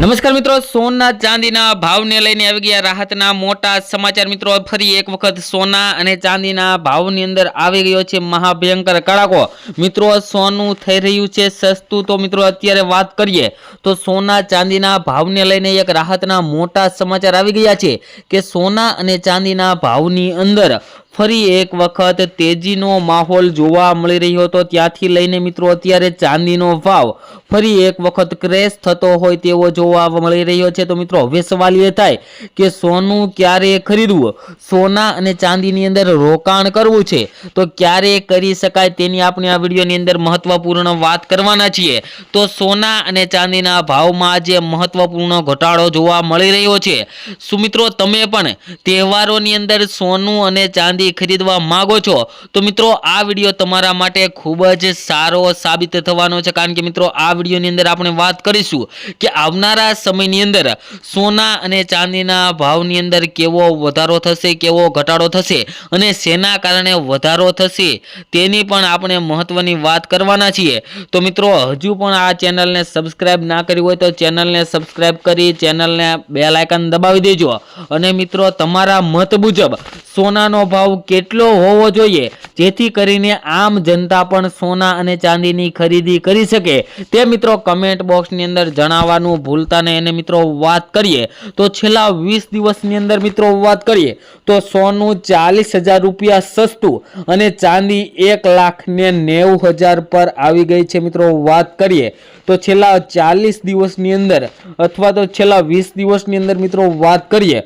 નમસ્કાર મિત્રો, સોના ચાંદીના ભાવને લઈને આવી ગયા રાહતના મોટા સમાચાર। મિત્રો ફરી એક વખત સોના અને ચાંદીના ભાવની અંદર આવી ગયો છે મહાભયંકર કડાકો। મિત્રો સોનું થઈ રહ્યું છે સસ્તું। તો મિત્રો અત્યારે વાત કરીએ તો સોના ચાંદીના ભાવને લઈને એક રાહતના મોટા સમાચાર આવી ગયા છે કે સોના અને ચાંદીના ભાવની અંદર ફરી એક વખત તેજીનો માહોલ જોવા મળી રહ્યો હતો। ત્યાંથી લઈને મિત્રો અત્યારે ચાંદીનો ભાવ ફરી એક વખત ક્રેશ થતો હોય તેવો જોવા મળી રહ્યો છે। તો મિત્રો હવે સવાલ એ થાય કે સોનું ક્યારે ખરીદવું, સોના અને ચાંદીની અંદર રોકાણ કરવું છે તો ક્યારે કરી શકાય તેની આપણે આ વિડીયોની અંદર મહત્વપૂર્ણ વાત કરવાના છીએ। તો સોના અને ચાંદીના ભાવમાં આજે મહત્વપૂર્ણ ઘટાડો જોવા મળી રહ્યો છે। શું મિત્રો તમે પણ તહેવારોની અંદર સોનું અને ચાંદી ખરીદવા માંગો છો તો મિત્રો આ વિડીયો તમારા માટે ખૂબ જ સારો સાબિત થવાનો છે, કારણ કે મિત્રો આ વિડીયોની અંદર આપણે વાત કરીશું કે આવનારા સમયની અંદર સોના અને ચાંદીના ભાવની અંદર કેવો વધારો થશે, કેવો ઘટાડો થશે અને શેના કારણે વધારો થશે તેની પણ આપણે મહત્વની વાત કરવાના છીએ। તો મિત્રો હજુ પણ આ ચેનલને સબસ્ક્રાઇબ ના કરી હોય તો ચેનલને સબસ્ક્રાઇબ કરી ચેનલને બેલ આઇકન દબાવી દેજો અને મિત્રો તમારા મત મુજબ સોનાનો ભાવ કેટલો હોવો જોઈએ જેથી કરીને આમ જનતા પણ સોના અને ચાંદીની ખરીદી કરી શકે તે મિત્રો કમેન્ટ બોક્સની અંદર જણાવવાનું ભૂલતા નહીં। અને મિત્રો વાત કરીએ તો છેલ્લા 20 દિવસની અંદર મિત્રો વાત કરીએ તો સોનું 40,000 રૂપિયા સસ્તું અને ચાંદી 1,90,000 પર આવી ગઈ છે। મિત્રો વાત કરીએ તો છેલ્લા 40 દિવસની અંદર અથવા તો છેલ્લા 20 દિવસની અંદર મિત્રો વાત કરીએ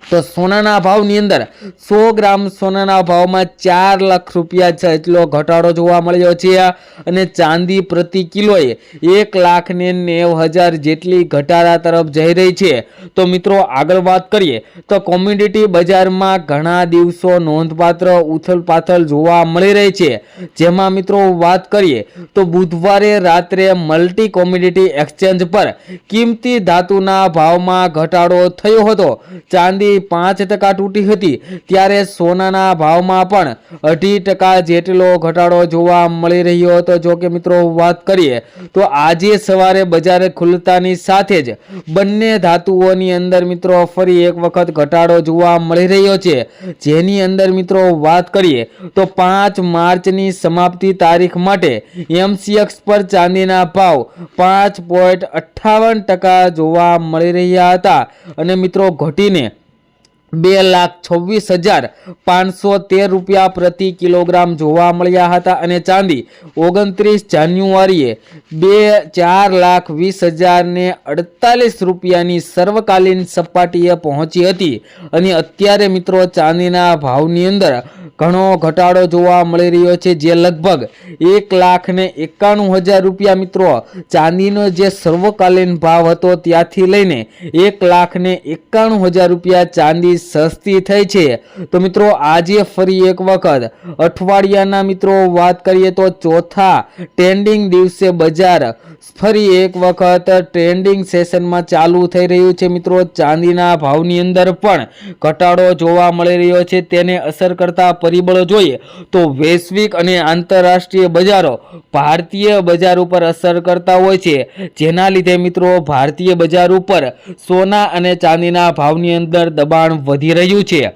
તો સોનાના ભાવની અંદર 100 ગ્રામ સોનાના ભાવમાં 4 લાખ રૂપિયા જેટલો ઘટાડો જોવા મળ્યો છે અને ચાંદી પ્રતિ કિલોએ 1,90,000 જેટલી ઘટાડા તરફ જઈ રહી છે। તો મિત્રો આગળ વાત કરીએ તો કોમોડિટી બજારમાં ઘણા દિવસો નોંધપાત્ર ઉથલપાથલ જોવા મળી રહી છે, જેમાં મિત્રો વાત કરીએ તો બુધવારે રાત્રે મલ્ટી કોમોડિટી એક્સચેન્જ પર કિંમતી ધાતુના ભાવમાં ઘટાડો થયો હતો। ચાંદી 5% તૂટી હતી ત્યારે સોનાના ભાવમાં પણ 2.5% જેટલો ઘટાડો જોવા મળી રહ્યો હતો। જો કે મિત્રો વાત કરીએ તો આજે સવારે બજાર ખુલતાની સાથે જ બંને ધાતુઓની અંદર મિત્રો ફરી એક વખત ઘટાડો જોવા મળી રહ્યો છે, જેની અંદર મિત્રો વાત કરીએ તો 5 માર્ચની સમાપ્તિ તારીખ માટે MCX પર ચાંદીના ભાવ 5.58% જોવા મળી રહ્યા હતા અને મિત્રો ઘટીને 2,26,513 રૂપિયા પ્રતિ કિલોગ્રામ જોવા મળ્યા હતા અને ચાંદી 29 જાન્યુઆરીએ 4,20,048 રૂપિયાની સર્વકાલીન સપાટીએ પહોંચી હતી અને અત્યારે મિત્રો ચાંદીના ભાવની અંદર ઘણો ઘટાડો જોવા મળી રહ્યો છે, જે લગભગ 1,91,000 રૂપિયા મિત્રો ચાંદીનો જે સર્વકાલીન ભાવ હતો ત્યાંથી લઈને 1,91,000 રૂપિયા ચાંદી સસ્તી થઈ છે। તો મિત્રો આજે ફરી એક વખત અઠવાડિયાના મિત્રો વાત કરીએ તો ચોથા ટ્રેન્ડિંગ દિવસે બજાર ફરી એક વખત ટ્રેન્ડિંગ સેશનમાં ચાલુ થઈ રહ્યું છે। મિત્રો ચાંદીના ભાવની અંદર પણ ઘટાડો જોવા મળી રહ્યો છે। તેને અસર કરતા પરિબળો જોઈએ તો વૈશ્વિક અને આંતરરાષ્ટ્રીય બજારો ભારતીય બજાર ઉપર અસર કરતા હોય છે, જેના લીધે મિત્રો ભારતીય બજાર ઉપર સોના અને ચાંદીના ભાવની અંદર દબાણ વધી રહ્યું છે।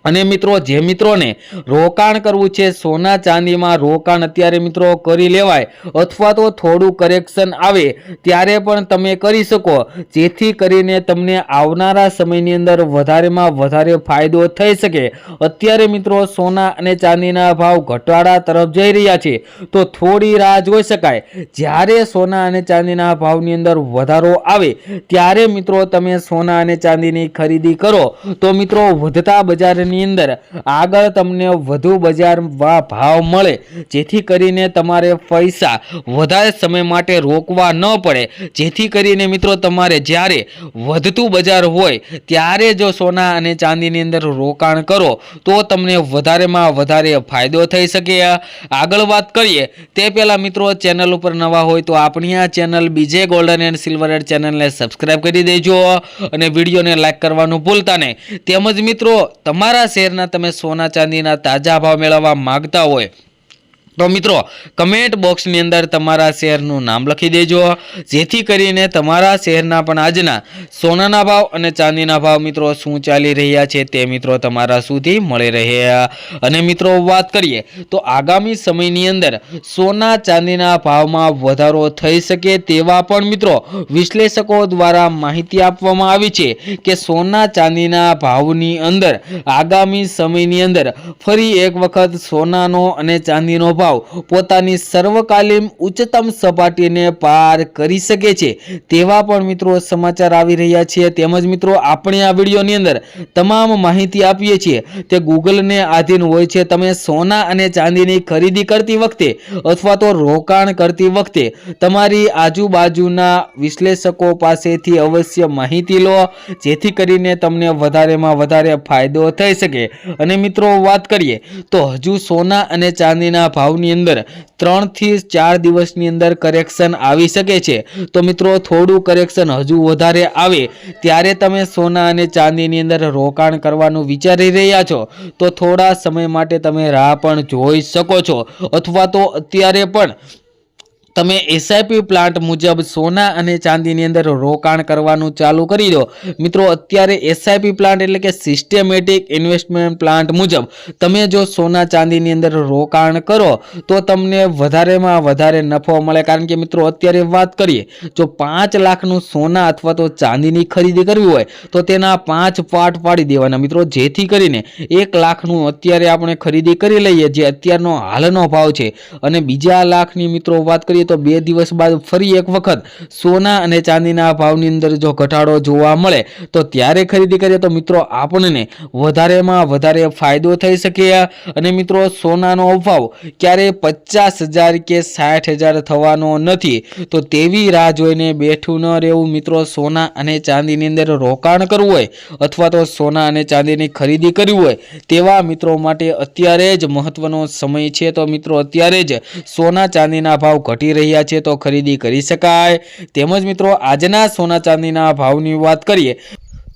અને મિત્રો જે મિત્રોને રોકાણ કરવું છે સોના ચાંદીમાં રોકાણ અત્યારે મિત્રો કરી લેવાય અથવા તો થોડું કરેક્શન આવે ત્યારે પણ તમે કરી શકો, જેથી કરીને તમને આવનારા સમયની અંદર વધારેમાં વધારે ફાયદો થઈ શકે। અત્યારે મિત્રો સોના અને ચાંદીના ભાવ ઘટાડા તરફ જઈ રહ્યા છે તો થોડી રાહ જોઈ શકાય। જ્યારે સોના અને ચાંદીના ભાવની અંદર વધારો આવે ત્યારે મિત્રો તમે સોના અને ચાંદીની ખરીદી કરો તો મિત્રો વધતા બજારની અંદર આગળ તમને વધુ બજાર ભાવ મળે, જેથી કરીને તમારે પૈસા વધારે સમય માટે રોકવા ન પડે, જેથી કરીને મિત્રો તમારે જ્યારે વધતું બજાર હોય ત્યારે જો સોના અને ચાંદીની અંદર રોકાણ કરો તો તમને વધારેમાં વધારે ફાયદો થઈ શકે। આગળ વાત કરીએ તે પહેલા મિત્રો ચેનલ ઉપર નવા હોય તો આપણી આ ચેનલ બીજે ગોલ્ડન એન્ડ સિલ્વર એડ ચેનલને સબસ્ક્રાઇબ કરી દેજો અને વિડીયોને લાઈક કરવાનું ભૂલતા નહીં। તેમજ મિત્રો તમારા શેરના તમે સોના ચાંદીના તાજા ભાવ મેળવવા માંગતા હોય તો મિત્રો કમેન્ટ બોક્સની અંદર તમારા શહેરનું નામ લખી દેજો, જેથી કરીને તમારા શહેરના પણ આજના સોનાના ભાવ અને ચાંદીના ભાવ મિત્રો શું ચાલી રહ્યા છે તે મિત્રો તમારા સુધી મળી રહે। અને મિત્રો વાત કરીએ તો આગામી સમયની અંદર સોના ચાંદીના ભાવમાં વધારો થઈ શકે તેવા પણ મિત્રો વિશ્લેષકો દ્વારા માહિતી આપવામાં આવી છે કે સોના ચાંદીના ભાવની અંદર આગામી સમયની અંદર ફરી એક વખત સોનાનો અને ચાંદીનો ભાવ પોતાની સર્વકાલીન ઉચ્ચતમ સપાટીને પાર કરી શકે છે તેવા પણ મિત્રો સમાચાર આવી રહ્યા છે। તેમજ મિત્રો આપણે આ વિડીયોની અંદર તમામ માહિતી આપીએ છીએ તે ગૂગલને આધીન હોય છે। તમે સોના અને ચાંદીની ખરીદી કરતી વખતે અથવા તો રોકાણ કરતી વખતે તમારી આજુબાજુના વિશ્લેષકો પાસેથી અવશ્ય માહિતી લો, જેથી કરીને તમને વધારેમાં વધારે ફાયદો થઈ શકે। અને મિત્રો વાત કરીએ તો હજુ સોના અને ચાંદીના ભાવની અંદર 3 થી 4 દિવસની અંદર કરેક્શન આવી શકે છે। તો મિત્રો થોડું કરેક્શન હજુ વધારે આવે ત્યારે તમે સોના અને ચાંદીની અંદર રોકાણ કરવાનું વિચારી રહ્યા છો તો થોડા સમય માટે તમે રાહ પણ જોઈ શકો છો, અથવા તો અત્યારે પણ તમે એસઆઈપી પ્લાન્ટ મુજબ સોના અને ચાંદીની અંદર રોકાણ કરવાનું ચાલુ કરી દો। મિત્રો અત્યારે એસઆઈપી પ્લાન્ટ એટલે કે સિસ્ટમેટિક ઇન્વેસ્ટમેન્ટ પ્લાન્ટ મુજબ તમે જો સોના ચાંદીની અંદર રોકાણ કરો તો તમને વધારેમાં વધારે નફો મળે। કારણ કે મિત્રો અત્યારે વાત કરીએ જો 5 લાખનું સોના અથવા તો ચાંદીની ખરીદી કરવી હોય તો તેના 5 પાર્ટ પાડી દેવાના મિત્રો, જેથી કરીને 1 લાખનું અત્યારે આપણે ખરીદી કરી લઈએ જે અત્યારનો હાલનો ભાવ છે, અને બીજા લાખની મિત્રો વાત કરીએ તો 2 દિવસ બાદ ફરી એક વખત સોના અને ચાંદીના ભાવની અંદર જો ઘટાડો જોવા મળે તો ત્યારે ખરીદી કરીએ તો મિત્રો આપણને વધારેમાં વધારે ફાયદો થઈ શકે। અને મિત્રો સોનાનો ભાવ ક્યારે 50,000 કે 60,000 થવાનો નથી, તો તેવી રાહ જોઈને બેઠું ન રહેવું મિત્રો। સોના અને ચાંદીની અંદર રોકાણ કરવું હોય અથવા તો સોના અને ચાંદીની ખરીદી કરવી હોય તેવા મિત્રો માટે અત્યારે જ મહત્વનો સમય છે। તો મિત્રો અત્યારે જ સોના ચાંદીના ભાવ ઘટી રહ્યા છે તો ખરીદી કરી શકાય। તેમજ મિત્રો આજના સોના ચાંદીના ભાવની વાત કરીએ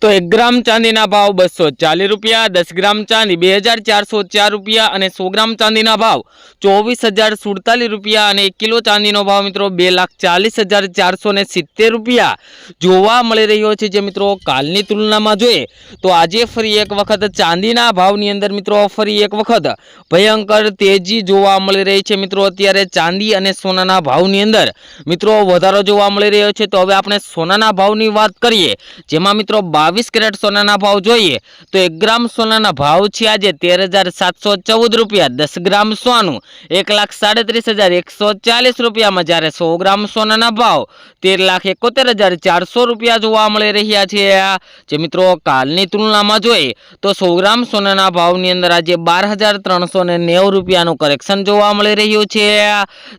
તો 1 ગ્રામ ચાંદીના ભાવ 240 રૂપિયા, 10 ગ્રામ ચાંદી 2404 રૂપિયા અને 100 ગ્રામ ચાંદીના ભાવ 24,047 રૂપિયા અને 1 કિલો ચાંદીનો ભાવ મિત્રો 2,40,470 રૂપિયા જોવા મળી રહ્યો છે। જે મિત્રો કાલની તુલનામાં જોઈએ તો આજે ફરી એક વખત ચાંદીના ભાવની અંદર મિત્રો ફરી એક વખત ભયંકર તેજી જોવા મળી રહી છે। મિત્રો અત્યારે ચાંદી અને સોનાના ભાવની અંદર મિત્રો વધારો જોવા મળી રહ્યો છે। તો હવે આપણે સોનાના ભાવની વાત કરીએ, જેમાં મિત્રો 22 કેરેટ સોનાના ભાવ જોઈએ તો 1 ગ્રામ સોનાના ભાવ છે આજે 13,714 રૂપિયા, 10 ગ્રામ સોનું 1,37,140 રૂપિયામાં, જ્યારે 100 ગ્રામ સોનાના ભાવ 13,71,400 રૂપિયા જોવા મળી રહ્યા છે। જે મિત્રો કાલની તુલનામાં જોઈએ તો 100 ગ્રામ સોનાના ભાવની અંદર આજે 12,390 રૂપિયાનું કરેક્શન જોવા મળી રહ્યું છે।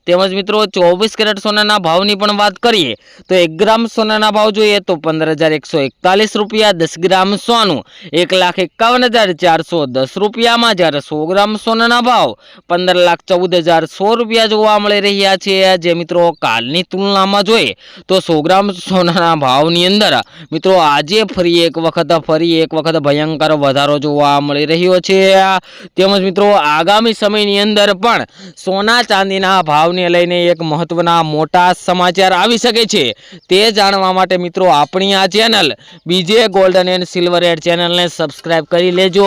તેમજ મિત્રો 24 કેરેટ સોનાના ભાવની પણ વાત કરીએ તો 1 ગ્રામ સોનાના ભાવ જોઈએ તો 15,141 રૂપિયા, 10 ગ્રામ સોનું 1,51,410 રૂપિયામાં, જ્યારે 100 ગ્રામ સોનાના ભાવ 15,14,100 રૂપિયા જોવા મળી રહ્યા છે। જે મિત્રો કાલની તુલનામાં જોઈએ તો 100 ગ્રામ સોનાના ભાવની અંદર મિત્રો આજે ફરી એક વખત ભયંકર વધારો જોવા મળી રહ્યો છે। તેમજ મિત્રો આગામી સમયની અંદર પણ સોના ચાંદીના ભાવને લઈને એક મહત્વના મોટા સમાચાર આવી શકે છે। તે જાણવા માટે મિત્રો આપણી આ ચેનલ બીજે ગોલ્ડન એન્ડ સિલ્વર એડ ચેનલને સબસ્ક્રાઇબ કરી લેજો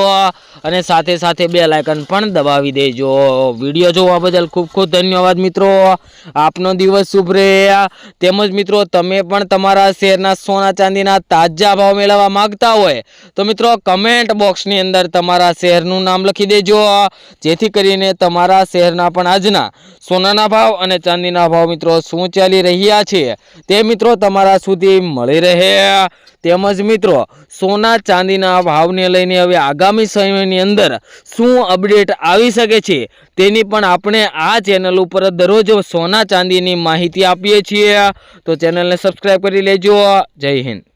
અને સાથે સાથે બેલ આઇકન પણ દબાવી દેજો। વિડીયો જોવા બદલ ખૂબ ખૂબ ધન્યવાદ મિત્રો, આપનો દિવસ શુભ રહે। તેમજ મિત્રો તમે પણ તમારા શહેરના સોના ચાંદીના તાજા ભાવ મેળવવા માંગતા હોય તો મિત્રો કમેન્ટ બોક્સની અંદર તમારા શહેરનું નામ લખી દેજો, જેથી કરીને તમારા શહેરના પણ આજના સોનાના ભાવ અને ચાંદીના ભાવ મિત્રો શું ચાલી રહ્યા છે તે મિત્રો તમારા સુધી મળી રહે। તેમજ મિત્રો સોના ચાંદીના ભાવને લઈને હવે આગામી સમયની અંદર શું અપડેટ આવી શકે છે તેની પણ આપણે આ ચેનલ ઉપર દરરોજ સોના ચાંદીની માહિતી આપીએ છીએ। તો ચેનલને સબસ્ક્રાઇબ કરી લેજો। જય હિન્દ।